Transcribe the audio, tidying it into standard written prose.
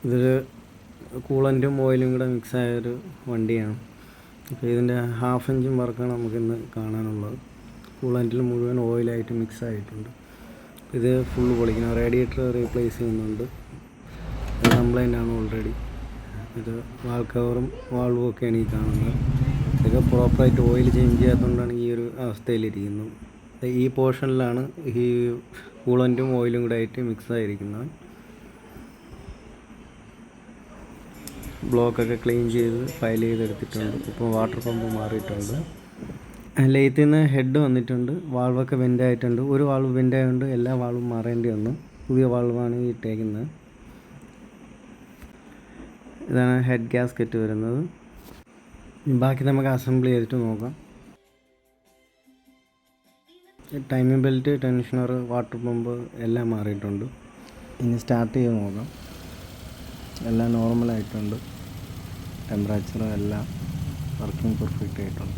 ഇതൊരു കൂളൻറ്റും ഓയിലും കൂടെ മിക്സായൊരു വണ്ടിയാണ്. അപ്പോൾ ഇതിൻ്റെ ഹാഫ് എഞ്ചിൻ വർക്കാണ് നമുക്കിന്ന് കാണാനുള്ളത്. കൂളൻറ്റിൽ മുഴുവൻ ഓയിലായിട്ട് മിക്സ് ആയിട്ടുണ്ട്. ഇത് ഫുള്ള് പൊളിക്കണം. റേഡിയേറ്റർ റീപ്ലേസ് ചെയ്യുന്നുണ്ട്. ഇത് കംപ്ലൈൻ്റ് ആണ് ഓൾറെഡി. ഇത് വാൾ കവറും വാൾവും ഒക്കെയാണ് ഈ കാണുന്നത്. ഇതൊക്കെ പ്രോപ്പറായിട്ട് ഓയിൽ ചേഞ്ച് ചെയ്യാത്തതുകൊണ്ടാണ് ഈ ഒരു അവസ്ഥയിലിരിക്കുന്നത്. ഈ പോർഷനിലാണ് ഈ കൂളൻറ്റും ഓയിലും കൂടെ ആയിട്ട് മിക്സ് ആയിരിക്കുന്നത്. ബ്ലോക്കൊക്കെ ക്ലീൻ ചെയ്ത് ഫയൽ ചെയ്തെടുത്തിട്ടുണ്ട്. ഇപ്പോൾ വാട്ടർ പമ്പ് മാറിയിട്ടുണ്ട്. ലെയ്ത്തിൽ നിന്ന് ഹെഡ് വന്നിട്ടുണ്ട്. വാൾവൊക്കെ ബെൻഡായിട്ടുണ്ട്. ഒരു വാൾവ് ബെൻഡായതുകൊണ്ട് എല്ലാ വാൾവും മാറേണ്ടി വന്നു. പുതിയ വാൾവാണ് ഈ ഇട്ടേക്കുന്നത്. ഇതാണ് ഹെഡ് ഗ്യാസ്കറ്റ് വരുന്നത്. ബാക്കി നമുക്ക് അസംബിൾ ചെയ്തിട്ട് നോക്കാം. Timing belt, tensioner, water pump എല്ലാം മാറിയിട്ടുണ്ട്. ഇനി സ്റ്റാർട്ട് ചെയ്ത് നോക്കാം. എല്ലാം നോർമലായിട്ടുണ്ട്. ടെമ്പറേച്ചറും എല്ലാം വർക്കിംഗ് പെർഫെക്റ്റ് ആയിട്ടുണ്ട്.